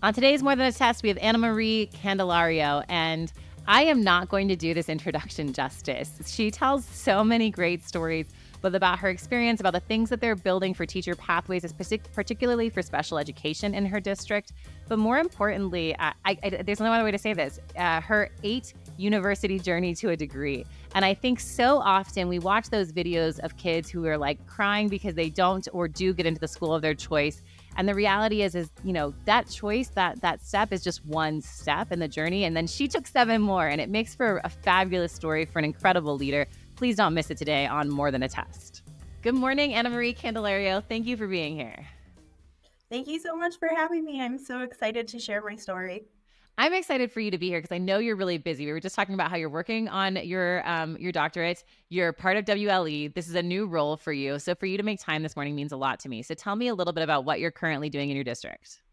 On today's More Than a Test, we have Anna Marie Candelario, and I am not going to do this introduction justice. She tells so many great stories, both about her experience, about the things that they're building for teacher pathways, particularly for special education in her district. But more importantly, there's no other way to say this, her 8-university journey to a degree. And I think so often we watch those videos of kids who are like crying because they don't or do get into the school of their choice. And the reality is, that choice, that step is just one step in the journey. And then she took 7 more, and it makes for a fabulous story for an incredible leader. Please don't miss it today on More Than a Test. Good morning, Anna Marie Candelario. Thank you for being here. Thank you so much for having me. I'm so excited to share my story. I'm excited for you to be here because I know you're really busy. We were just talking about how you're working on your doctorate. You're part of WLE. This is a new role for you. So for you to make time this morning means a lot to me. So tell me a little bit about what you're currently doing in your district.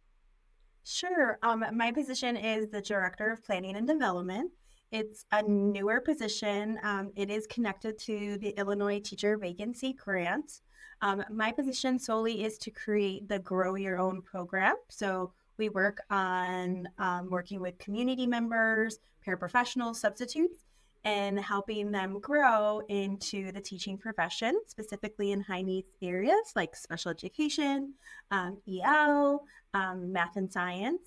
Sure. My position is the Director of Planning and Development. It's a newer position. It is connected to the Illinois Teacher Vacancy Grant. My position solely is to create the Grow Your Own program. So we work on working with community members, paraprofessionals, substitutes, and helping them grow into the teaching profession, specifically in high needs areas like special education, EL, math and science.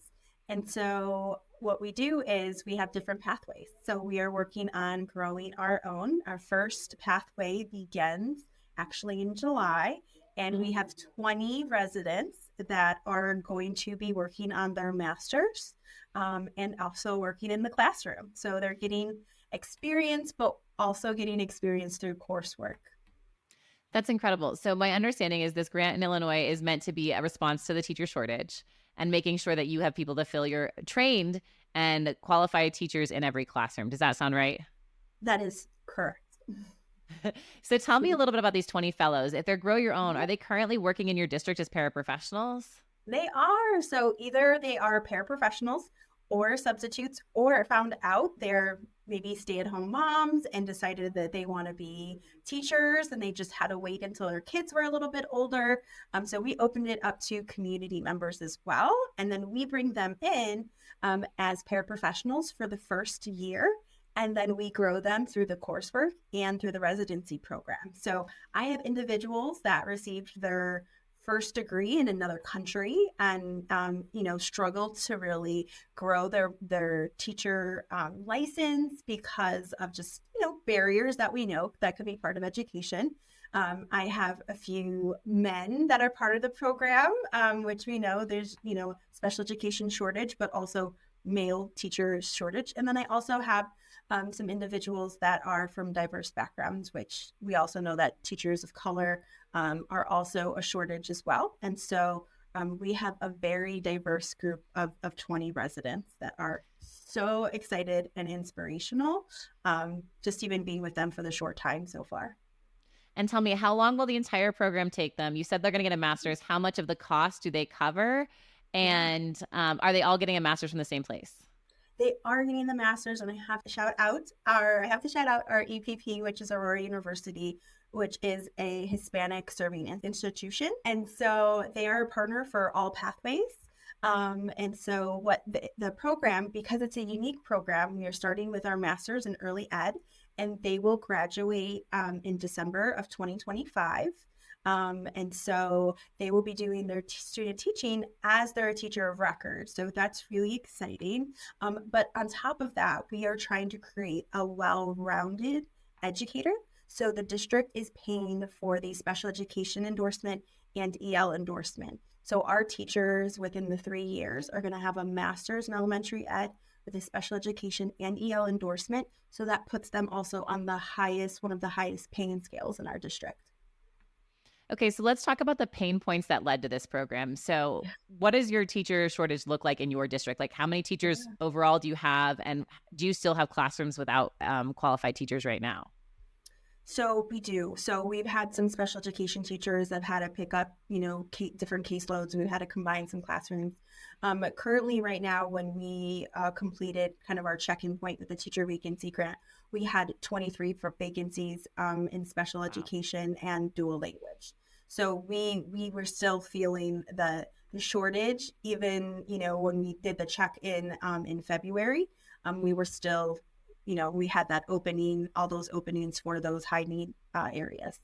And so what we do is we have different pathways. So we are working on growing our own. Our first pathway begins actually in July, and we have 20 residents that are going to be working on their masters and also working in the classroom. So they're getting experience, but also getting experience through coursework. That's incredible. So my understanding is this grant in Illinois is meant to be a response to the teacher shortage and making sure that you have people to fill your trained and qualified teachers in every classroom. Does that sound right? That is correct. So tell me a little bit about these 20 fellows. If they're Grow Your Own, are they currently working in your district as paraprofessionals? They are. So either they are paraprofessionals or substitutes, or found out they're maybe stay-at-home moms and decided that they want to be teachers and they just had to wait until their kids were a little bit older. So we opened it up to community members as well. And then we bring them in as paraprofessionals for the first year. And then we grow them through the coursework and through the residency program. So I have individuals that received their first degree in another country and struggled to really grow their teacher license because of just barriers that we know that could be part of education. I have a few men that are part of the program, which we know there's special education shortage, but also male teacher shortage. And then I also have some individuals that are from diverse backgrounds, which we also know that teachers of color are also a shortage as well. And so we have a very diverse group of 20 residents that are so excited and inspirational, just even being with them for the short time so far. And tell me, how long will the entire program take them? You said they're going to get a master's. How much of the cost do they cover? And are they all getting a master's from the same place? They are getting the master's, and I have to shout out our EPP, which is Aurora University, which is a Hispanic serving institution. And so they are a partner for all pathways. And so what the program, because it's a unique program, we are starting with our master's in early ed, and they will graduate in December of 2025. And so they will be doing their student teaching as their teacher of record. So that's really exciting. But on top of that, we are trying to create a well-rounded educator. So the district is paying for the special education endorsement and EL endorsement. So our teachers within the 3 years are going to have a master's in elementary ed with a special education and EL endorsement. So that puts them also on one of the highest paying scales in our district. Okay, so let's talk about the pain points that led to this program. So what does your teacher shortage look like in your district? Like how many teachers overall do you have? And do you still have classrooms without qualified teachers right now? So we do. So we've had some special education teachers that have had to pick up, different caseloads, and we've had to combine some classrooms. But currently right now, when we completed kind of our check-in point with the teacher vacancy grant, we had 23 for vacancies in special education and dual language. So we were still feeling the shortage, even, when we did the check-in in February, we were still, we had that opening, all those openings for those high need areas.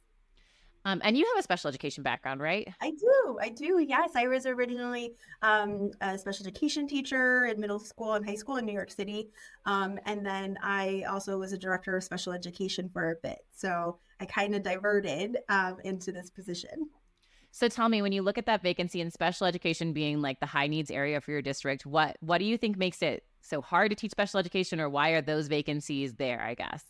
And you have a special education background, right? I do. Yes, I was originally a special education teacher in middle school and high school in New York City. And then I also was a director of special education for a bit. So I kind of diverted into this position. So tell me, when you look at that vacancy in special education being like the high needs area for your district, what do you think makes it so hard to teach special education, or why are those vacancies there, I guess?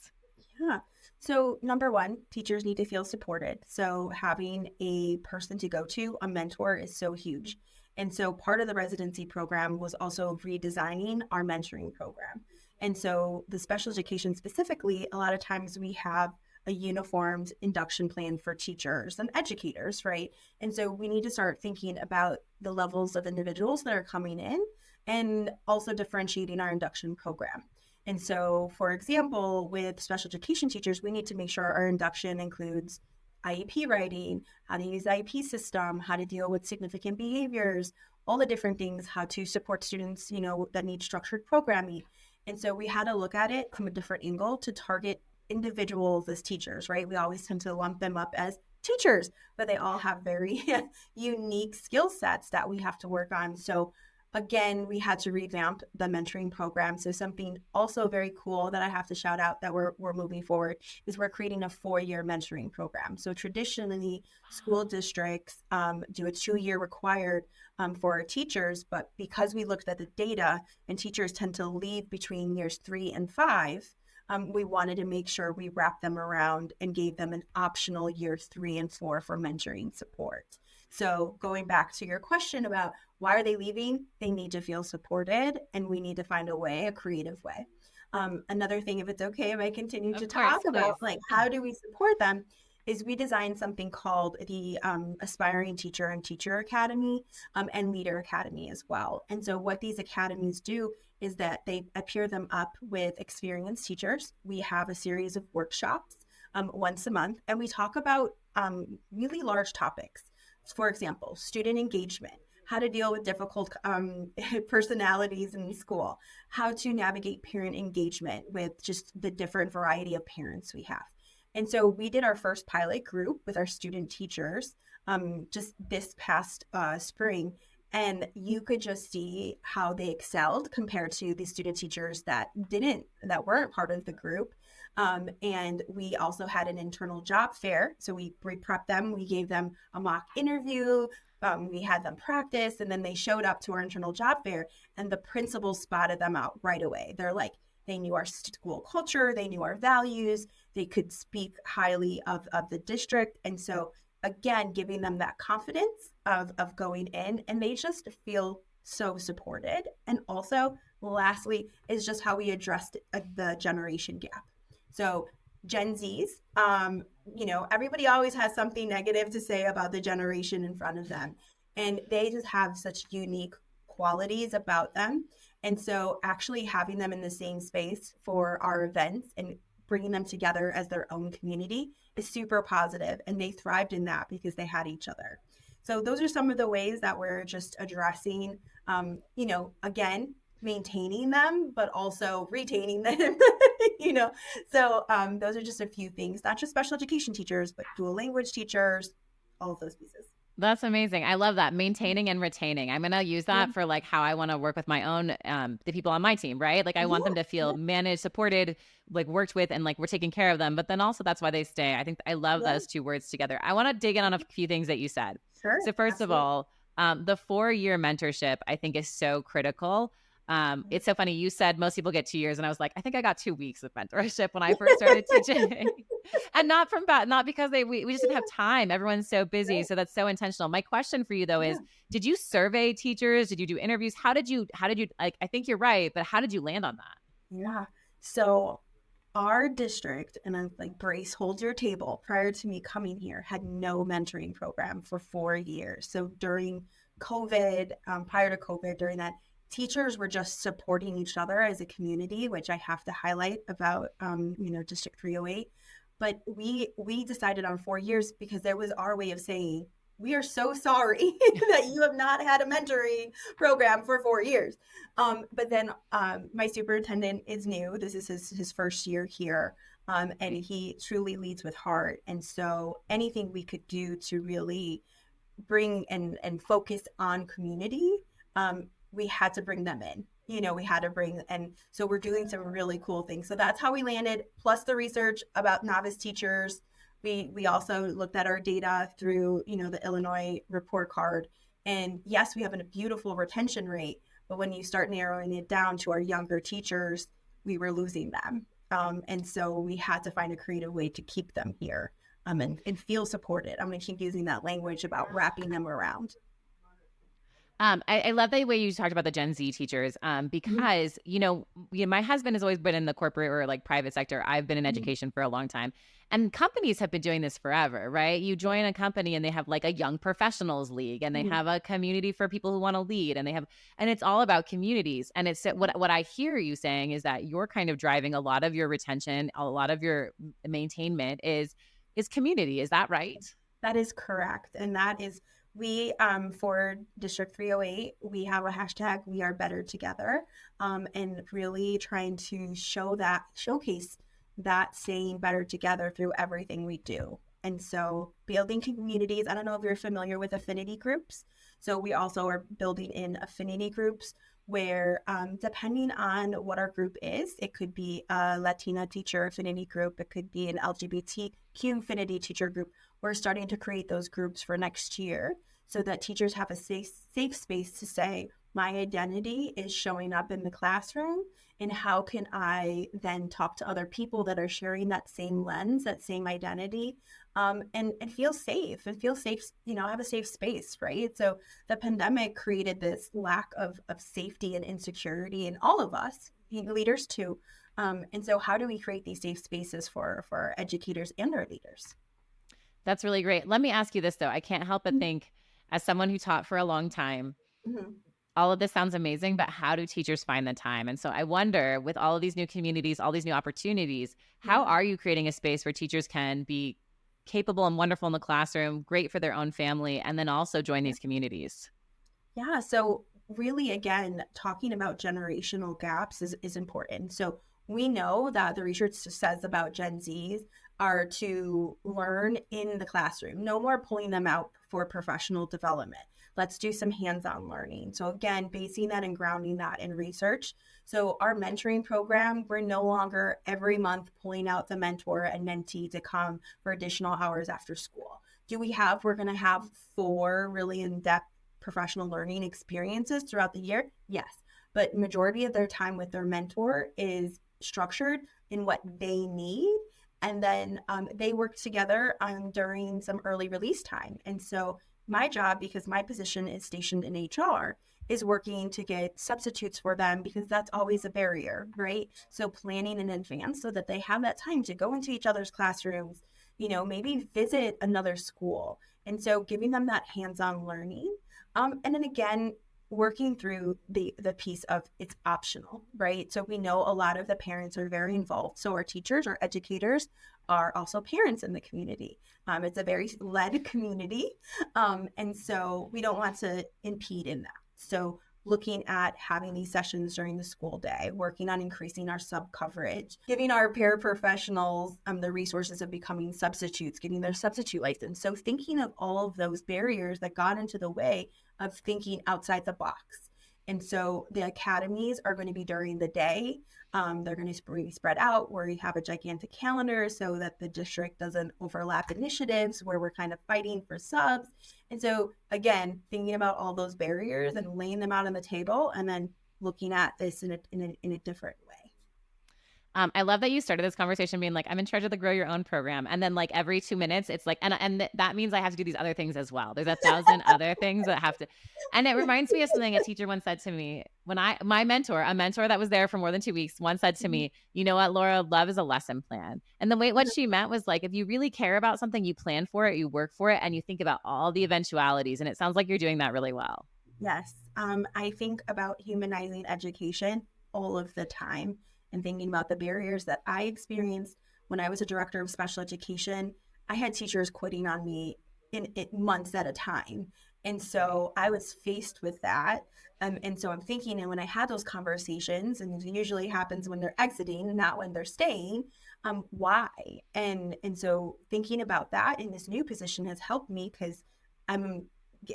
Yeah. So, number one, teachers need to feel supported. So, having a person to go to, a mentor, is so huge. And so, part of the residency program was also redesigning our mentoring program. And so, the special education specifically, a lot of times we have a uniformed induction plan for teachers and educators, right? And so, we need to start thinking about the levels of individuals that are coming in and also differentiating our induction program. And so, for example, with special education teachers, we need to make sure our induction includes IEP writing, how to use IEP system, how to deal with significant behaviors, all the different things, how to support students, that need structured programming. And so we had to look at it from a different angle to target individuals as teachers, right? We always tend to lump them up as teachers, but they all have very unique skill sets that we have to work on. So again, we had to revamp the mentoring program. So something also very cool that I have to shout out that we're moving forward is we're creating a 4-year mentoring program. So traditionally, school districts do a 2-year required for our teachers, but because we looked at the data and teachers tend to leave between years 3 and 5, we wanted to make sure we wrapped them around and gave them an optional year 3 and 4 for mentoring support. So going back to your question about why are they leaving, they need to feel supported, and we need to find a way, a creative way. Another thing, if it's okay, if I continue to Of course, talk please. about like how do we support them, is we designed something called the Aspiring Teacher and Teacher Academy and Leader Academy as well. And so what these academies do is that they pair them up with experienced teachers. We have a series of workshops once a month, and we talk about really large topics. For example, student engagement, how to deal with difficult personalities in school, how to navigate parent engagement with just the different variety of parents we have. And so we did our first pilot group with our student teachers just this past spring. And you could just see how they excelled compared to the student teachers that weren't part of the group. And we also had an internal job fair. So we prepped them, we gave them a mock interview, we had them practice, and then they showed up to our internal job fair, and the principal spotted them out right away. They're like, they knew our school culture, they knew our values, they could speak highly of the district. And so, again, giving them that confidence of going in, and they just feel so supported. And also, lastly, is just how we addressed the generation gap. So Gen Zs, everybody always has something negative to say about the generation in front of them. And they just have such unique qualities about them. And so actually having them in the same space for our events and bringing them together as their own community is super positive. And they thrived in that because they had each other. So those are some of the ways that we're just addressing, again, maintaining them, but also retaining them, So those are just a few things, not just special education teachers, but dual language teachers, all of those pieces. That's amazing. I love that. Maintaining and retaining. I'm going to use Yeah. that for like how I want to work with my own, the people on my team, right? Like I want them to feel managed, supported, like worked with, and like we're taking care of them. But then also that's why they stay. I think I love Yeah. those two words together. I want to dig in on a few things that you said. Sure. So first of Absolutely. all, the 4-year mentorship I think is so critical. It's so funny. You said most people get 2 years, and I was like, I think I got 2 weeks of mentorship when I first started teaching. And not because we just didn't have time. Everyone's so busy. So that's so intentional. My question for you though Yeah. is, did you survey teachers? Did you do interviews? How did you like, I think you're right, but how did you land on that? Yeah. So our district, and I'm like, Brace, hold your table, prior to me coming here, had no mentoring program for 4 years. So during COVID, prior to COVID, during that, teachers were just supporting each other as a community, which I have to highlight about, District 308. But we decided on 4 years because there was our way of saying we are so sorry that you have not had a mentoring program for 4 years. But then my superintendent is new. This is his first year here. And he truly leads with heart. And so anything we could do to really bring and focus on community, we had to bring them in. We had to bring, and so we're doing some really cool things. So that's how we landed, plus the research about novice teachers. We also looked at our data through, the Illinois report card. And yes, we have a beautiful retention rate, but when you start narrowing it down to our younger teachers, we were losing them. And so we had to find a creative way to keep them here, and feel supported. I'm going to keep using that language about wrapping them around. I love the way you talked about the Gen Z teachers, because, my husband has always been in the corporate or like private sector. I've been in education for a long time, and companies have been doing this forever, right? You join a company and they have like a young professionals league, and they have a community for people who want to lead, and it's all about communities. And it's what I hear you saying is that you're kind of driving a lot of your retention, a lot of your maintainment is community. Is that right? That is correct. And that is, we, for District 308, we have a hashtag, we are better together, and really trying to showcase that saying better together through everything we do. And so building communities, I don't know if you're familiar with affinity groups. So we also are building in affinity groups where, depending on what our group is, it could be a Latina teacher affinity group, it could be an LGBTQ affinity teacher group. We're starting to create those groups for next year so that teachers have a safe space to say, my identity is showing up in the classroom, and how can I then talk to other people that are sharing that same lens, that same identity, and feel safe, have a safe space, right? So the pandemic created this lack of safety and insecurity in all of us, leaders too. And so how do we create these safe spaces for our educators and our leaders? That's really great. Let me ask you this, though. I can't help but think, as someone who taught for a long time, all of this sounds amazing, but how do teachers find the time? And so I wonder, with all of these new communities, all these new opportunities, how are you creating a space where teachers can be capable and wonderful in the classroom, great for their own family, and then also join these communities? Yeah, so really, again, talking about generational gaps is important. So we know that the research says about Gen Zs are to learn in the classroom, no more pulling them out for professional development. Let's do some hands-on learning. So again, basing that and grounding that in research. So our mentoring program, we're no longer every month pulling out the mentor and mentee to come for additional hours after school. We're going to have 4 really in-depth professional learning experiences throughout the year? Yes. But majority of their time with their mentor is structured in what they need. And then they work together during some early release time. And so my job, because my position is stationed in HR, is working to get substitutes for them, because that's always a barrier, right? So planning in advance so that they have that time to go into each other's classrooms, maybe visit another school. And so giving them that hands-on learning. And then again, working through the piece of it's optional, right? So we know a lot of the parents are very involved. So our teachers, our educators are also parents in the community. It's a very led community. And so we don't want to impede in that. So looking at having these sessions during the school day, working on increasing our sub coverage, giving our paraprofessionals the resources of becoming substitutes, getting their substitute license. So thinking of all of those barriers that got into the way of thinking outside the box. And so the academies are going to be during the day. They're going to be spread out where we have a gigantic calendar so that the district doesn't overlap initiatives where we're kind of fighting for subs. And so again, thinking about all those barriers and laying them out on the table, and then looking at this in a different way. I love that you started this conversation being like, I'm in charge of the Grow Your Own program. And then like every 2 minutes, it's like, and that means I have to do these other things as well. There's 1,000 other things that have to, and it reminds me of something a teacher once said to me when my mentor, a mentor that was there for more than 2 weeks, once said to me, you know what, Laura, love is a lesson plan. And the way, what she meant was like, if you really care about something, you plan for it, you work for it, and you think about all the eventualities. And it sounds like you're doing that really well. Yes. I think about humanizing education all of the time, and thinking about the barriers that I experienced when I was a director of special education. I had teachers quitting on me in months at a time. And so I was faced with that. And so I'm thinking, and when I had those conversations, and it usually happens when they're exiting, not when they're staying, why? And so thinking about that in this new position has helped me, because I'm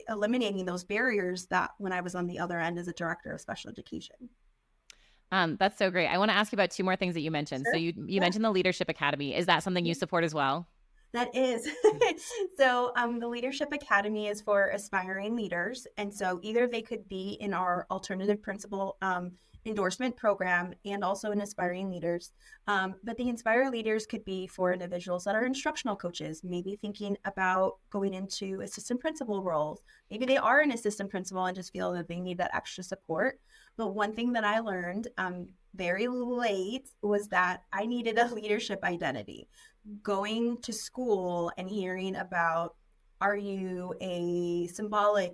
eliminating those barriers that when I was on the other end as a director of special education. That's so great. I want to ask you about two more things that you mentioned. So Sure. you Yeah. mentioned the Leadership Academy. Is that something you support as well? That is. So the Leadership Academy is for aspiring leaders. And so either they could be in our alternative principal endorsement program and also in aspiring leaders. But the inspire leaders could be for individuals that are instructional coaches, maybe thinking about going into assistant principal roles. Maybe they are an assistant principal and just feel that they need that extra support. But one thing that I learned very late was that I needed a leadership identity. Going to school and hearing about, are you do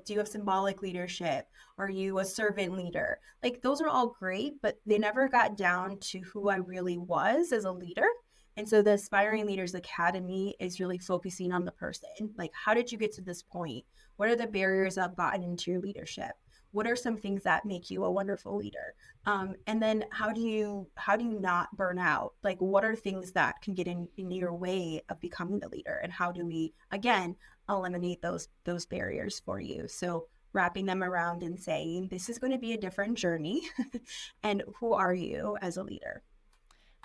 you have symbolic leadership? Are you a servant leader? Like, those are all great, but they never got down to who I really was as a leader. And so the Aspiring Leaders Academy is really focusing on the person. Like, how did you get to this point? What are the barriers that have gotten into your leadership? What are some things that make you a wonderful leader? And then how do you not burn out? Like, what are things that can get in your way of becoming the leader? And how do we, again, eliminate those barriers for you? So wrapping them around and saying, this is going to be a different journey. And who are you as a leader?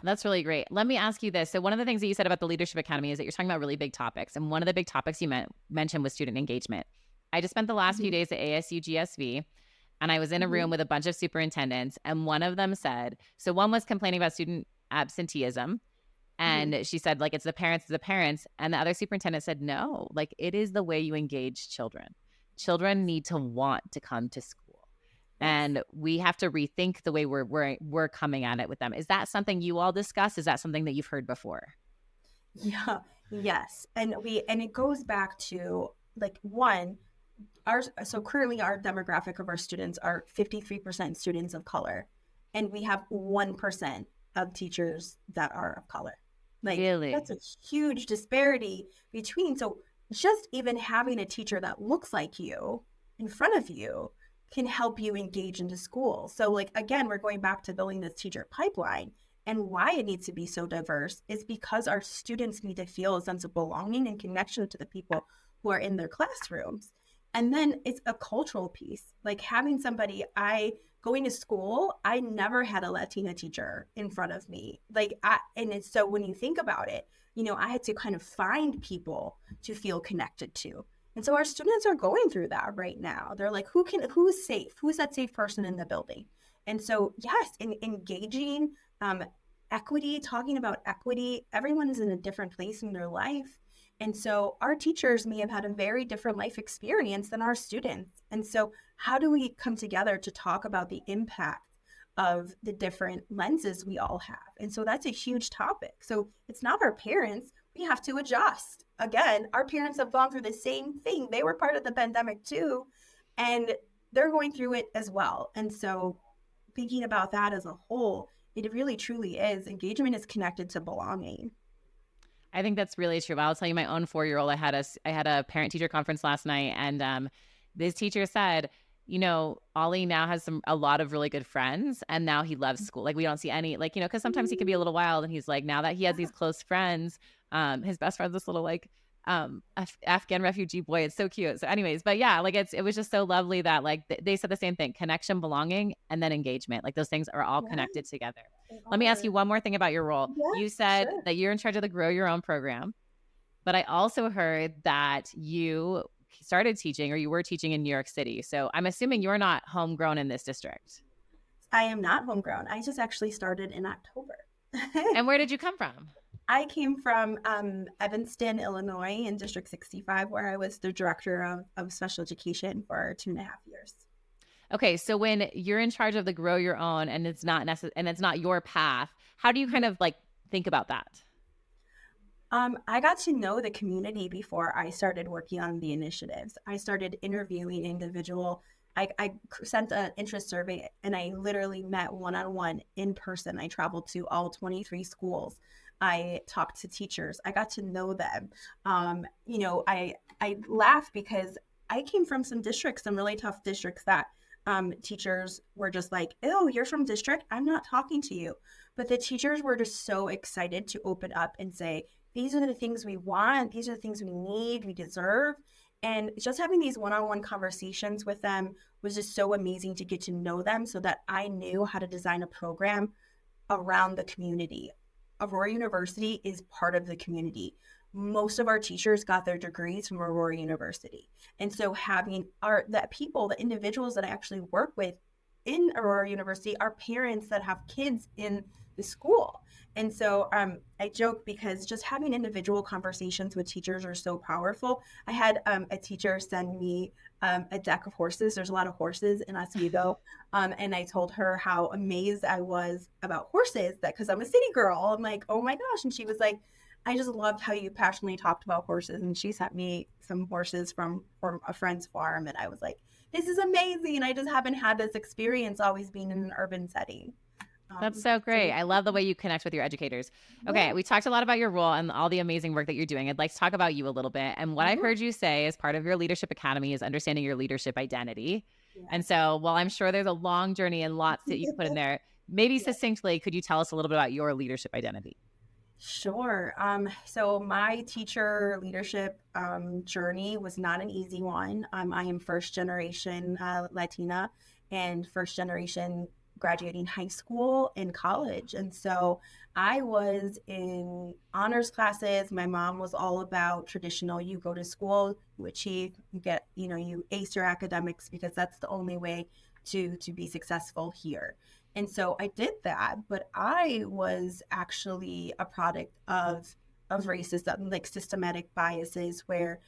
That's really great. Let me ask you this. So one of the things that you said about the Leadership Academy is that you're talking about really big topics. And one of the big topics you mentioned was student engagement. I just spent the last few days at ASU GSV, and I was in a room with a bunch of superintendents. And one of them said, so one was complaining about student absenteeism. And she said, like, it's the parents. And the other superintendent said, no, like, it is the way you engage children. Children need to want to come to school. And we have to rethink the way we're coming at it with them. Is that something you all discuss? Is that something that you've heard before? Yeah, yes. And it goes back to, like, one, so currently our demographic of our students are 53% students of color, and we have 1% of teachers that are of color. Like, Really? that's a huge disparity between. So just even having a teacher that looks like you in front of you can help you engage into school. So, like, again, we're going back to building this teacher pipeline. And why it needs to be so diverse is because our students need to feel a sense of belonging and connection to the people who are in their classrooms. And then it's a cultural piece, like having somebody, going to school, I never had a Latina teacher in front of me. So when you think about it, I had to kind of find people to feel connected to. And so our students are going through that right now. They're like, who's safe? Who's that safe person in the building? And so, yes, in engaging equity, talking about equity, everyone is in a different place in their life. And so our teachers may have had a very different life experience than our students. And so how do we come together to talk about the impact of the different lenses we all have? And so that's a huge topic. So it's not our parents. We have to adjust. Again, our parents have gone through the same thing. They were part of the pandemic too, and they're going through it as well. And so thinking about that as a whole, it really truly is. Engagement is connected to belonging. I think that's really true. I'll tell you, my own 4-year-old, I had a parent teacher conference last night, and this teacher said, Ollie now has a lot of really good friends, and now he loves school. Like, we don't see any, like, because sometimes he can be a little wild, and he's like, now that he has these close friends, his best friend's this little, like, Afghan refugee boy. It's so cute. So anyways, but yeah, like, it was just so lovely that, like, they said the same thing: connection, belonging, and then engagement. Like, those things are all connected together. Let me ask you one more thing about your role. Yeah, You said sure. that you're in charge of the Grow Your Own program, but I also heard that you started teaching, or you were teaching, in New York City. So I'm assuming you're not homegrown in this district. I am not homegrown. I just actually started in October. And where did you come from? I came from Evanston, Illinois, in District 65, where I was the director of special education for 2.5 years. Okay, so when you're in charge of the Grow Your Own, and it's not and it's not your path, how do you kind of, like, think about that? I got to know the community before I started working on the initiatives. I started interviewing individual. I sent an interest survey, and I literally met one-on-one in person. I traveled to all 23 schools. I talked to teachers. I got to know them. I I laugh because I came from some really tough districts that teachers were just like, oh, you're from district, I'm not talking to you. But the teachers were just so excited to open up and say, these are the things we want, these are the things we need, we deserve. And just having these one-on-one conversations with them was just so amazing to get to know them, so that I knew how to design a program around the community. Aurora University is part of the community. Most of our teachers got their degrees from Aurora University. And so having the individuals that I actually work with in Aurora University are parents that have kids in the school. And so I joke because just having individual conversations with teachers are so powerful. I had a teacher send me a deck of horses. There's a lot of horses in Oswego. And I told her how amazed I was about horses, that because I'm a city girl, I'm like, oh my gosh. And she was like, I just loved how you passionately talked about horses. And she sent me some horses from a friend's farm. And I was like, this is amazing. I just haven't had this experience always being in an urban setting. That's so great. I love the way you connect with your educators. Okay, we talked a lot about your role and all the amazing work that you're doing. I'd like to talk about you a little bit. And what I've heard you say as part of your leadership academy is understanding your leadership identity. Yeah. And so, while I'm sure there's a long journey and lots that you put in there, maybe succinctly, could you tell us a little bit about your leadership identity? Sure. So my teacher leadership journey was not an easy one. I am first generation Latina and first generation graduating high school and college. And so I was in honors classes. My mom was all about traditional, you go to school, you achieve, you get, you ace your academics because that's the only way to be successful here. And so I did that, but I was actually a product of racism, like systematic biases, where,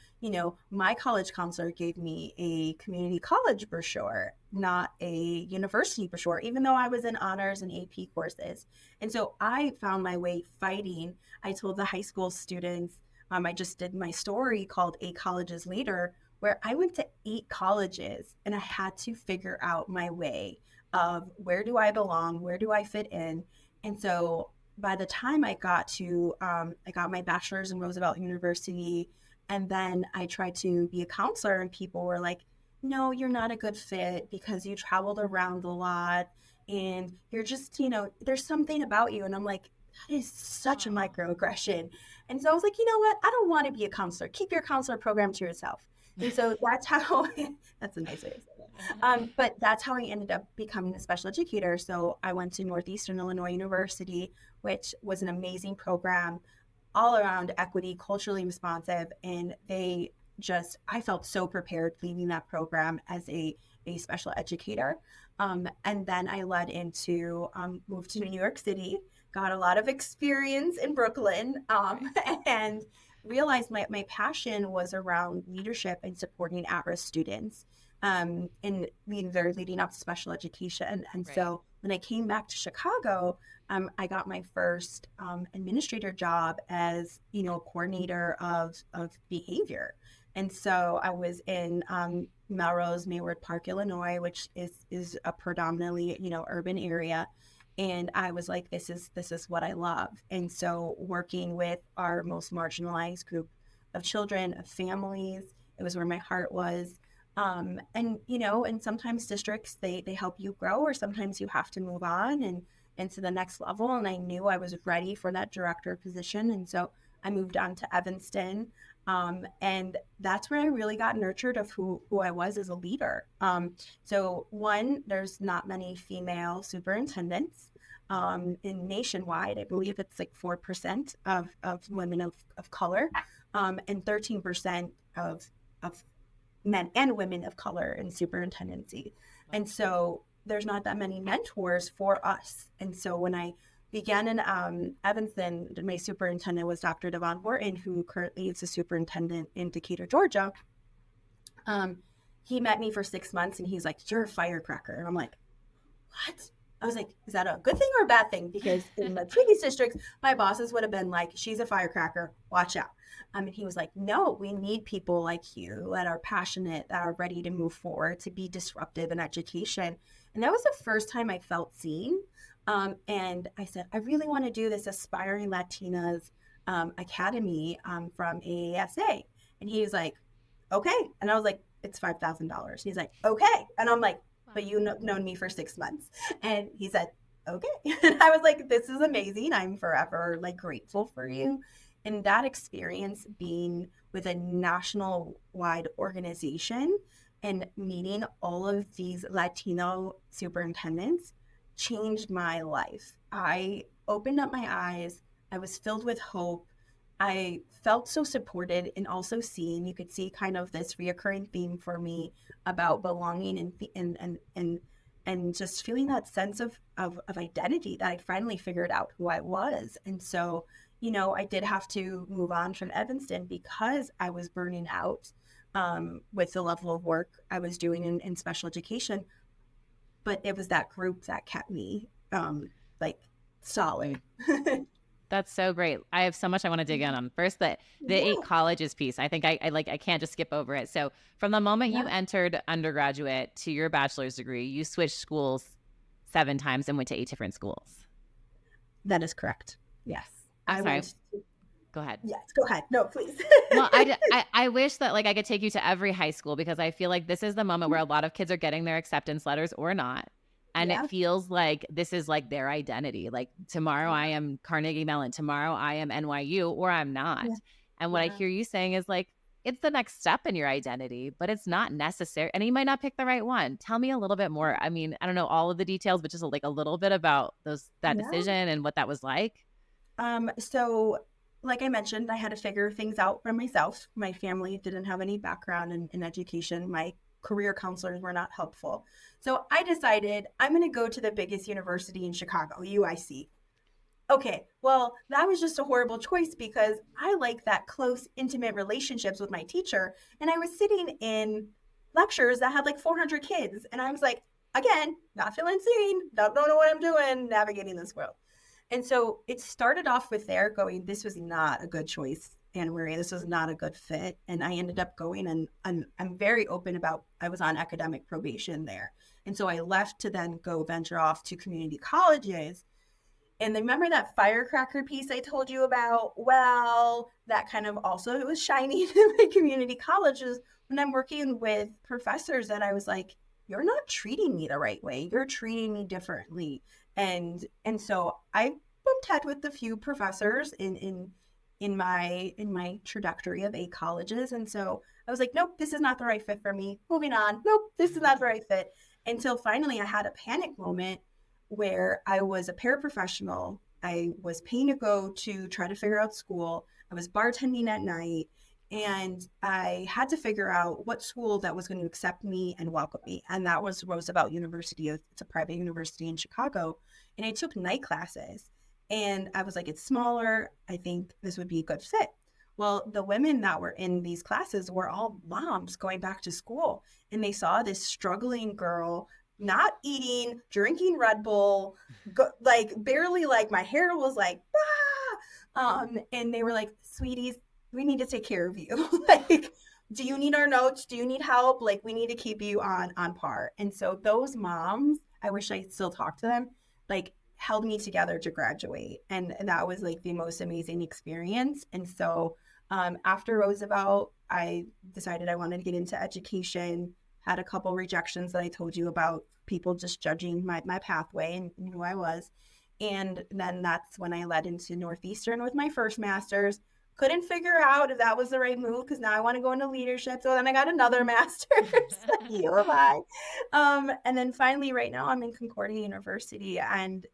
my college counselor gave me a community college brochure, not a university brochure, even though I was in honors and AP courses. And so I found my way fighting. I told the high school students, I just did my story called 8 Colleges Later, where I went to 8 colleges and I had to figure out my way of where do I belong, where do I fit in. And so by the time I got my bachelor's in Roosevelt University, and then I tried to be a counselor, and people were like, no, you're not a good fit because you traveled around a lot and you're just, there's something about you. And I'm like, that is such a microaggression. And so I was like, you know what? I don't want to be a counselor. Keep your counselor program to yourself. And so that's how, that's a nice way to say it. But that's how I ended up becoming a special educator. So I went to Northeastern Illinois University, which was an amazing program all around equity, culturally responsive. And I felt so prepared leaving that program as a special educator. And then I moved to New York City, got a lot of experience in Brooklyn, and realized my passion was around leadership and supporting at-risk students in leading up to special education. And so when I came back to Chicago, I got my first administrator job as, a coordinator of behavior. And so I was in Melrose, Mayward Park, Illinois, which is a predominantly, urban area. And I was like, this is what I love. And so working with our most marginalized group of children, of families, it was where my heart was. And sometimes districts, they help you grow, or sometimes you have to move on and to the next level. And I knew I was ready for that director position. And so I moved on to Evanston. And that's where I really got nurtured of who I was as a leader. So one, there's not many female superintendents in nationwide. I believe it's like 4% of women of color, and 13% of men and women of color in superintendency. And so there's not that many mentors for us. And so when I began in Evanston, my superintendent was Dr. Devon Wharton, who currently is the superintendent in Decatur, Georgia. He met me for 6 months and he's like, you're a firecracker. And I'm like, what? I was like, is that a good thing or a bad thing? Because in the previous districts, my bosses would have been like, she's a firecracker, watch out. And he was like, no, we need people like you that are passionate, that are ready to move forward, to be disruptive in education. And that was the first time I felt seen. And I said, I really want to do this Aspiring Latinas Academy from AASA. And he was like, okay. And I was like, it's $5,000. He's like, okay. And I'm like, but Wow. known me for 6 months. And he said, okay. And I was like, this is amazing. I'm forever like grateful for you. And that experience being with a national wide organization and meeting all of these Latino superintendents changed my life. I opened up my eyes. I was filled with hope. I felt so supported and also seen. You could see kind of this reoccurring theme for me about belonging and just feeling that sense of identity that I finally figured out who I was. And so, I did have to move on from Evanston because I was burning out with the level of work I was doing in special education. But it was that group that kept me like solid. That's so great. I have so much I want to dig in on. First, the eight Yeah, colleges piece. I think I can't just skip over it. So from the moment you yeah, entered undergraduate to your bachelor's degree, you switched schools 7 times and went to 8 different schools. that is correct. Yes. I'm I sorry. went, Go ahead. yes, go ahead. No, please. Well, I wish that like I could take you to every high school because I feel like this is the moment where a lot of kids are getting their acceptance letters or not. And it Yeah, feels like this is like their identity. Like tomorrow I yeah, am Carnegie Mellon, tomorrow I am NYU, or I'm not. yeah, And what I yeah, hear you saying is like, it's the next step in your identity, but it's not necessary. And you might not pick the right one. Tell me a little bit more. I mean, I don't know all of the details, but just like a little bit about that yeah. decision and what that was like. So like I mentioned, I had to figure things out for myself. My family didn't have any background in education. My career counselors were not helpful. So I decided I'm going to go to the biggest university in Chicago, UIC. Okay, well, that was just a horrible choice because I like that close, intimate relationships with my teacher. And I was sitting in lectures that had like 400 kids. And I was like, again, not feeling seen, don't know what I'm doing navigating this world. And so it started off with there going, this was not a good choice, Anna Marie. This was not a good fit. And I ended up going and I'm very open about I was on academic probation there. And so I left to then go venture off to community colleges. And then remember that firecracker piece I told you about? Well, that kind of also it was shining in my community colleges when I'm working with professors that I was like, you're not treating me the right way. You're treating me differently. And so I bumped head with a few professors in my trajectory of 8 colleges. And so I was like, nope, this is not the right fit for me. Moving on. Nope, this is not the right fit. Until finally I had a panic moment where I was a paraprofessional. I was paying to go to try to figure out school. I was bartending at night. And I had to figure out what school that was going to accept me and welcome me. And that was Roosevelt University. It's a private university in Chicago. And I took night classes. And I was like, it's smaller. I think this would be a good fit. Well, the women that were in these classes were all moms going back to school. And they saw this struggling girl not eating, drinking Red Bull, like barely like my hair was like, and they were like, sweeties, we need to take care of you. Like, do you need our notes? Do you need help? Like, we need to keep you on par. And so those moms, I wish I still talked to them, like held me together to graduate. And that was like the most amazing experience. And so after Roosevelt, I decided I wanted to get into education, had a couple rejections that I told you about, people just judging my pathway and who I was. And then that's when I led into Northeastern with my first master's. Couldn't figure out if that was the right move because now I want to go into leadership. So then I got another master's at U of I. And then finally, right now, I'm in Concordia University. And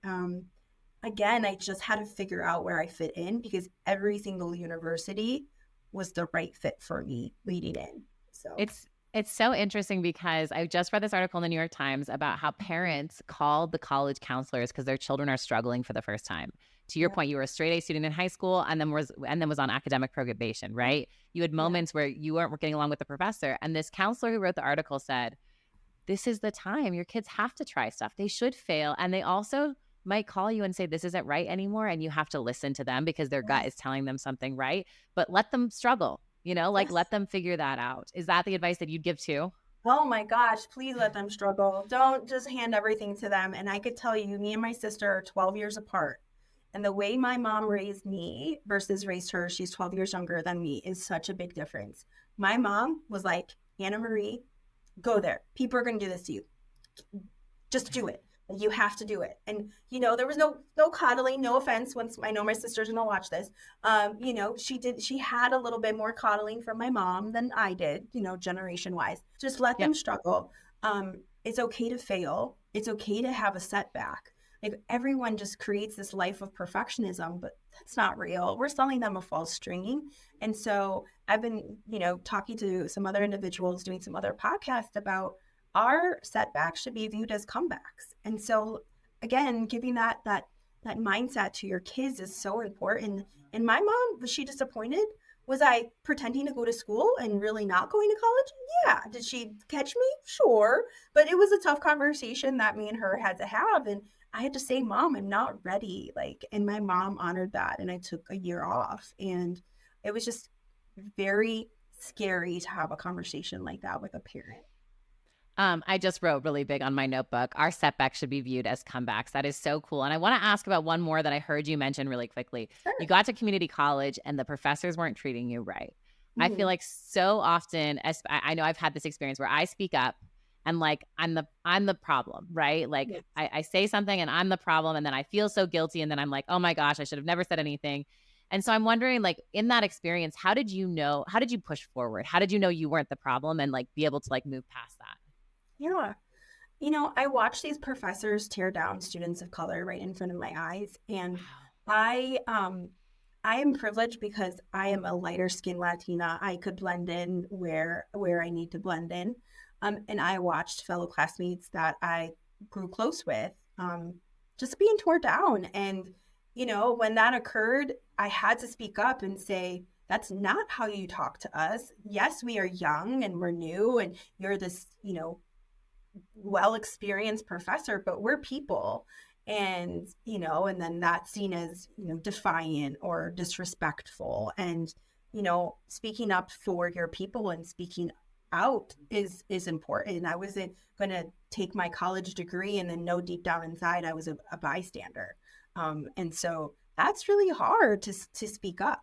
again, I just had to figure out where I fit in because every single university was the right fit for me leading in. So, It's so interesting because I just read this article in the New York Times about how parents called the college counselors because their children are struggling for the first time. To your yeah, point, you were a straight A student in high school and then was on academic probation, right? You had yeah, moments where you weren't getting along with the professor. And this counselor who wrote the article said, this is the time. Your kids have to try stuff. They should fail. And they also might call you and say, this isn't right anymore. And you have to listen to them because their gut yes, is telling them something right. But let them struggle, like yes. let them figure that out. Is that the advice that you'd give too? Oh my gosh, please let them struggle. Don't just hand everything to them. And I could tell you, me and my sister are 12 years apart. And the way my mom raised me versus raised her, she's 12 years younger than me, is such a big difference. My mom was like, Anna Marie, go there. People are going to do this to you. Just do it. You have to do it. And, there was no coddling, no offense. Once I know my sister's going to watch this, she had a little bit more coddling from my mom than I did, generation wise. Just let Yep. them struggle. It's okay to fail. It's okay to have a setback. Like, everyone just creates this life of perfectionism, but that's not real. We're selling them a false dream. And so I've been, talking to some other individuals, doing some other podcasts about our setbacks should be viewed as comebacks. And so, again, giving that mindset to your kids is so important. And my mom, was she disappointed? Was I pretending to go to school and really not going to college? Yeah. Did she catch me? Sure. But it was a tough conversation that me and her had to have. And I had to say, Mom, I'm not ready. Like, and my mom honored that. And I took a year off. And it was just very scary to have a conversation like that with a parent. I just wrote really big on my notebook, our setbacks should be viewed as comebacks. That is so cool. And I want to ask about one more that I heard you mention really quickly. You Sure. got to community college and the professors weren't treating you right. I feel Mhm. like so often, as I know I've had this experience where I speak up and like I'm the problem, right? Like Yes. I say something and I'm the problem, and then I feel so guilty, and then I'm like, oh my gosh, I should have never said anything. And so I'm wondering, like, in that experience, how did you push forward? How did you know you weren't the problem and like be able to like move past that? Yeah. I watch these professors tear down students of color right in front of my eyes. And Wow. I am privileged because I am a lighter skinned Latina. I could blend in where I need to blend in. And I watched fellow classmates that I grew close with just being torn down. And, when that occurred, I had to speak up and say, that's not how you talk to us. Yes, we are young and we're new, and you're this, well experienced professor, but we're people. And, and then that's seen as, defiant or disrespectful. And, speaking up for your people and speaking out is important. I wasn't going to take my college degree and then know deep down inside I was a bystander. And so that's really hard to speak up.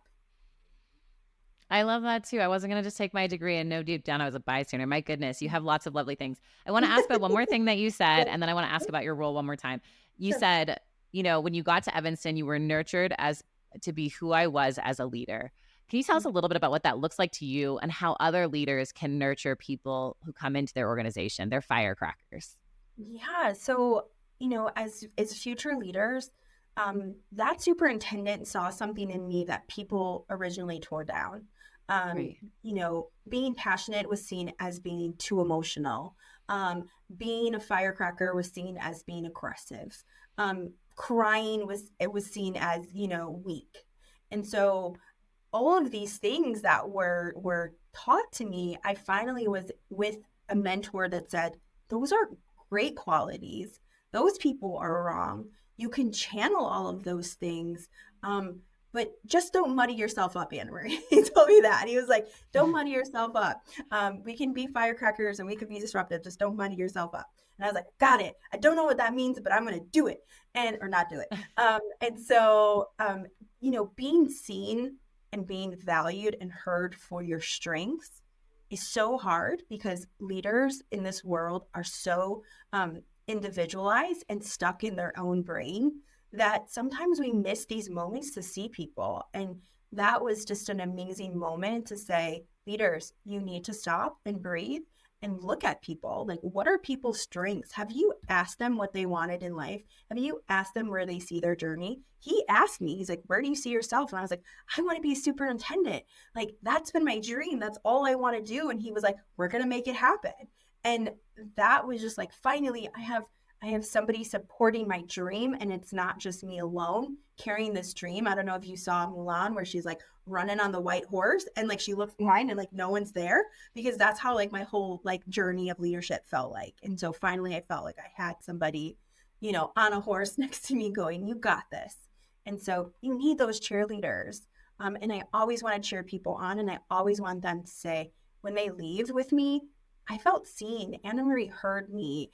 I love that too. I wasn't going to just take my degree and know deep down I was a bystander. My goodness, you have lots of lovely things. I want to ask about one more thing that you said, Yes, and then I want to ask about your role one more time. You sure. said, when you got to Evanston, you were nurtured as to be who I was as a leader. Can you tell us a little bit about what that looks like to you and how other leaders can nurture people who come into their organization, their firecrackers? Yeah. So, as future leaders, that superintendent saw something in me that people originally tore down. Right. Being passionate was seen as being too emotional. Being a firecracker was seen as being aggressive. Crying was seen as, weak. And so all of these things that were taught to me, I finally was with a mentor that said, those are great qualities. Those people are wrong. You can channel all of those things. But just don't muddy yourself up, Anna Marie. He told me that. He was like, don't muddy yourself up. We can be firecrackers and we can be disruptive. Just don't muddy yourself up. And I was like, got it. I don't know what that means, but I'm going to do it or not do it. And so, being seen and being valued and heard for your strengths is so hard because leaders in this world are so individualized and stuck in their own brain that sometimes we miss these moments to see people. And that was just an amazing moment to say, leaders, you need to stop and breathe and look at people. Like, what are people's strengths? Have you asked them what they wanted in life? Have you asked them where they see their journey? He asked me, he's like, where do you see yourself? And I was like, I want to be a superintendent. Like, that's been my dream. That's all I want to do. And he was like, we're going to make it happen. And that was just like, finally, I have somebody supporting my dream, and it's not just me alone carrying this dream. I don't know if you saw Mulan where she's like running on the white horse and like she looks behind and like no one's there, because that's how like my whole like journey of leadership felt like. And so finally I felt like I had somebody, on a horse next to me going, you got this. And so you need those cheerleaders. And I always want to cheer people on, and I always want them to say, when they leave with me, I felt seen. Anna Marie heard me.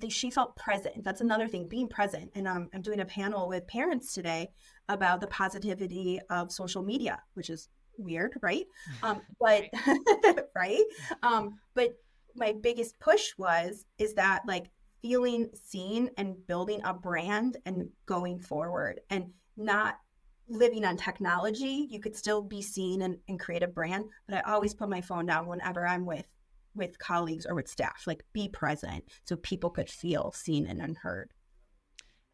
She felt present. That's another thing, being present. And I'm doing a panel with parents today about the positivity of social media, which is weird, right? But Right. right. But my biggest push is that like feeling seen and building a brand and going forward and not living on technology. You could still be seen and create a brand, but I always put my phone down whenever I'm with colleagues or with staff, like be present so people could feel seen and unheard.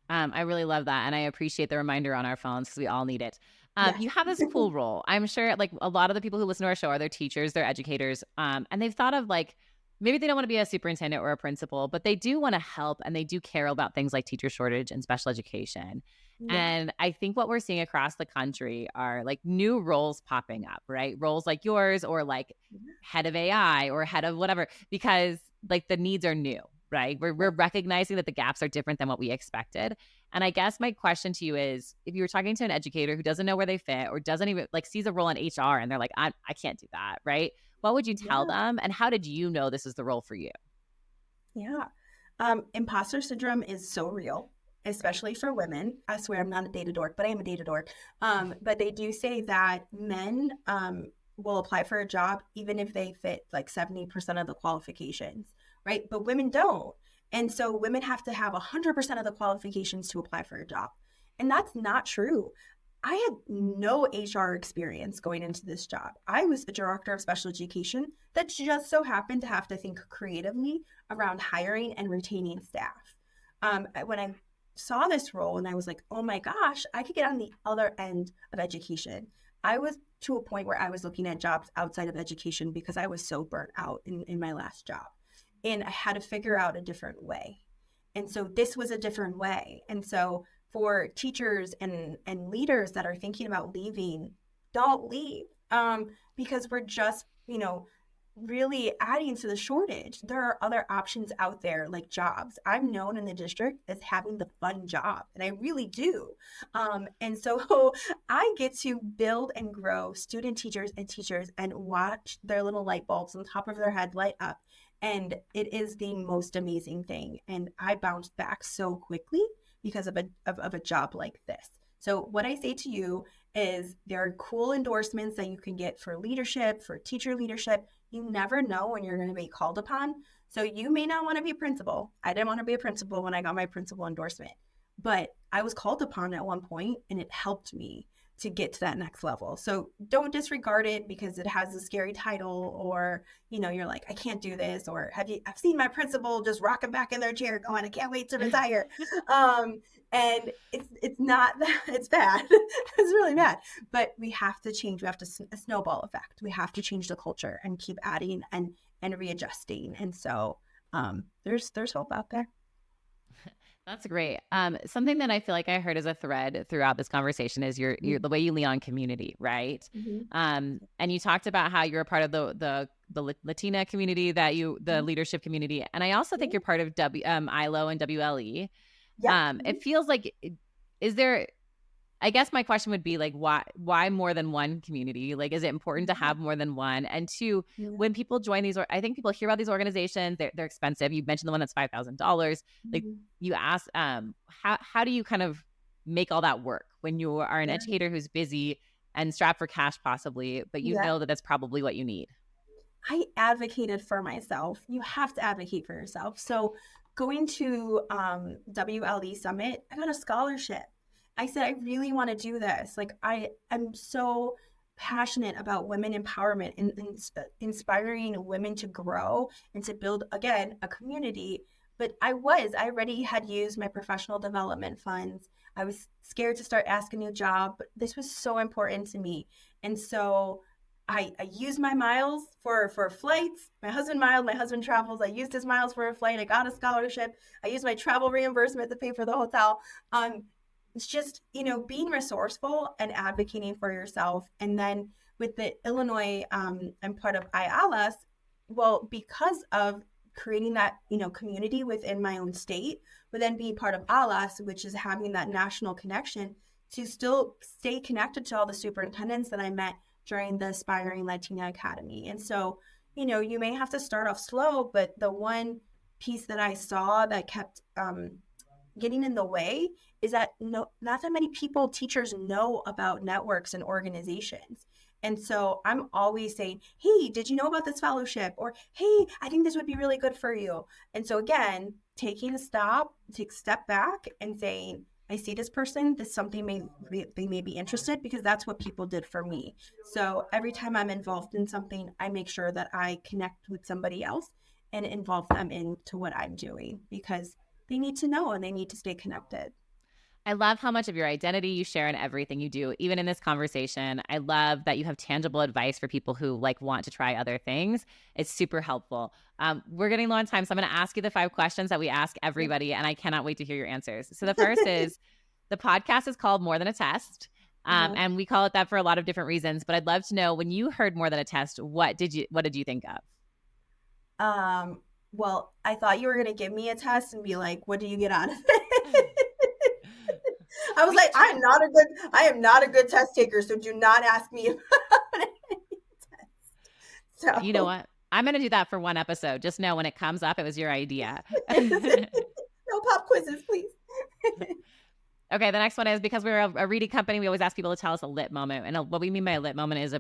I really love that. And I appreciate the reminder on our phones because we all need it. Yes. You have this cool role. I'm sure like a lot of the people who listen to our show are their teachers, they're educators. And they've thought of like, maybe they don't want to be a superintendent or a principal, but they do want to help and they do care about things like teacher shortage and special education. Yeah. And I think what we're seeing across the country are like new roles popping up, right? Roles like yours or like head of AI or head of whatever, because like the needs are new, right? We're recognizing that the gaps are different than what we expected. And I guess my question to you is if you were talking to an educator who doesn't know where they fit or doesn't even like sees a role in HR and they're like, I can't do that, right? What would you tell Yeah. them? And how did you know this is the role for you? Yeah. Imposter syndrome is so real, especially for women. I swear I'm not a data dork, but I am a data dork. But they do say that men will apply for a job even if they fit like 70% of the qualifications, right? But women don't. And so women have to have 100% of the qualifications to apply for a job. And that's not true. I had no HR experience going into this job. I was the director of special education that just so happened to have to think creatively around hiring and retaining staff. When I saw this role and I was like, oh my gosh, I could get on the other end of education. I was to a point where I was looking at jobs outside of education because I was so burnt out in my last job. And I had to figure out a different way. And so this was a different way. And so for teachers and leaders that are thinking about leaving, don't leave because we're just, really adding to the shortage. There are other options out there like jobs. I'm known in the district as having the fun job, and I really do. And so I get to build and grow student teachers and teachers and watch their little light bulbs on top of their head light up. And it is the most amazing thing. And I bounced back so quickly because of a job like this. So what I say to you is there are cool endorsements that you can get for leadership, for teacher leadership. You never know when you're going to be called upon. So you may not want to be a principal. I didn't want to be a principal when I got my principal endorsement, but I was called upon at one point and it helped me to get to that next level. So don't disregard it because it has a scary title or, you're like, I can't do this. Or I've seen my principal just rocking back in their chair going, I can't wait to retire. And it's not that it's bad. It's really bad, but we have to change. We have to a snowball effect. We have to change the culture and keep adding and readjusting. And so there's hope out there. That's great. Something that I feel like I heard as a thread throughout this conversation is your the way you lean on community, right? Mm-hmm. And you talked about how you're a part of the Latina community, the leadership community, and I also think you're part of ILO and WLE. Yeah. It feels like, is there? I guess my question would be like, why more than one community? Like, is it important to have more than one? And two, Yeah. when people join these, I think people hear about these organizations, they're expensive. You mentioned the one that's $5,000. Like you ask, how do you kind of make all that work when you are an educator who's busy and strapped for cash possibly, but you know that that's probably what you need? I advocated for myself. You have to advocate for yourself. So going to WLE Summit, I got a scholarship. I said, I really want to do this. Like I am so passionate about women empowerment and inspiring women to grow and to build, again, a community. But I already had used my professional development funds. I was scared to start asking a new job, but this was so important to me. And so I used my miles for flights. My husband travels. I used his miles for a flight. I got a scholarship. I used my travel reimbursement to pay for the hotel. It's just, being resourceful and advocating for yourself. And then with the Illinois, I'm part of IALAS. Well, because of creating that, community within my own state, but then being part of ALAS, which is having that national connection to still stay connected to all the superintendents that I met during the Aspiring Latina Academy. And so, you may have to start off slow, but the one piece that I saw that kept getting in the way is that not that many teachers know about networks and organizations. And so I'm always saying, hey, did you know about this fellowship? Or, hey, I think this would be really good for you. And so again, take a step back and saying, I see this person, this something they may be interested, because that's what people did for me. So every time I'm involved in something, I make sure that I connect with somebody else and involve them into what I'm doing, because they need to know and they need to stay connected. I love how much of your identity you share in everything you do, even in this conversation. I love that you have tangible advice for people who like want to try other things. It's super helpful. We're getting low on time, so I'm going to ask you the 5 questions that we ask everybody, and I cannot wait to hear your answers. So the first is, the podcast is called More Than a Test, and we call it that for a lot of different reasons. But I'd love to know, when you heard More Than a Test, what did you think of? Well, I thought you were going to give me a test and be like, what do you get out of it? I was like, I am not a good test taker, so do not ask me about any test. So You know what? I'm going to do that for one episode. Just know when it comes up, it was your idea. No pop quizzes, please. Okay, the next one is, because we're a reading company, we always ask people to tell us a lit moment. And what we mean by a lit moment is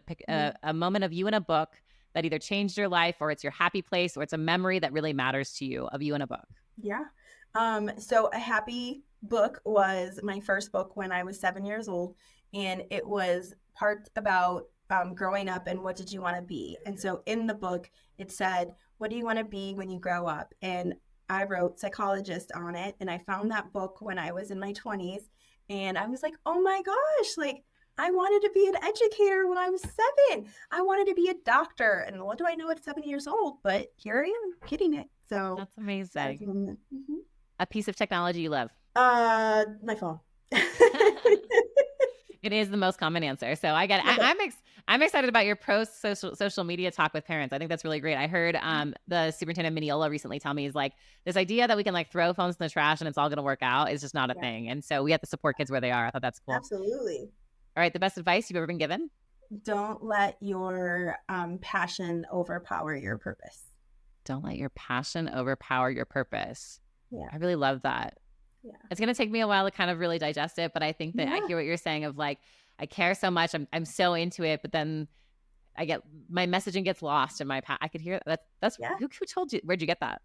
a moment of you in a book that either changed your life, or it's your happy place, or it's a memory that really matters to you of you in a book. Yeah. So a happy book was my first book when I was 7 years old, and it was part about growing up and what did you want to be. And so in the book, it said, what do you want to be when you grow up? And I wrote psychologist on it, and I found that book when I was in my 20s, and I was like, oh my gosh, like, I wanted to be an educator when I was 7. I wanted to be a doctor, and what do I know at 7 years old? But here I am getting it. So that's amazing. A piece of technology you love? My phone. It is the most common answer. So I get it. I'm excited about your social media talk with parents. I think that's really great. I heard the superintendent Mineola recently tell me, is like, this idea that we can like throw phones in the trash and it's all going to work out is just not a thing. And so we have to support kids where they are. I thought that's cool. Absolutely. All right. The best advice you've ever been given? Don't let your passion overpower your purpose. Don't let your passion overpower your purpose. Yeah. I really love that. Yeah. It's going to take me a while to kind of really digest it, but I think that I hear what you're saying of like, I care so much. I'm so into it, but then my messaging gets lost in my I could hear that. That's who told you? Where'd you get that?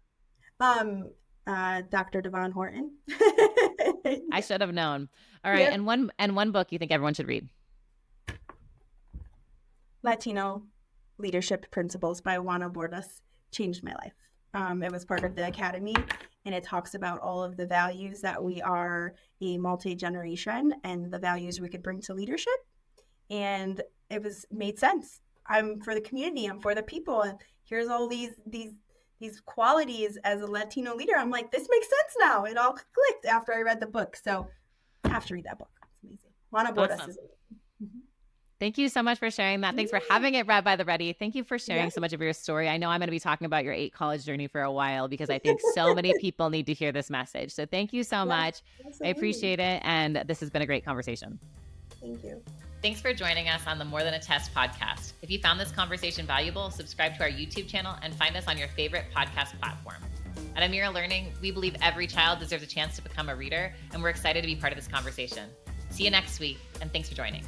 Dr. Devon Horton. I should have known. All right. Yep. And one book you think everyone should read? Latino Leadership Principles by Juana Bordas changed my life. It was part of the academy, and it talks about all of the values that we are a multi-generation and the values we could bring to leadership. And it made sense. I'm for the community. I'm for the people. And here's all these qualities as a Latino leader. I'm like, this makes sense now. It all clicked after I read the book. So I have to read that book. It's amazing. Juana Bordas is amazing. Thank you so much for sharing that. Thanks for having it read by the Ready. Thank you for sharing so much of your story. I know I'm going to be talking about your 8 college journey for a while, because I think so many people need to hear this message. So thank you so much. Absolutely. I appreciate it. And this has been a great conversation. Thank you. Thanks for joining us on the More Than a Test podcast. If you found this conversation valuable, subscribe to our YouTube channel and find us on your favorite podcast platform. At Amira Learning, we believe every child deserves a chance to become a reader, and we're excited to be part of this conversation. See you next week, and thanks for joining.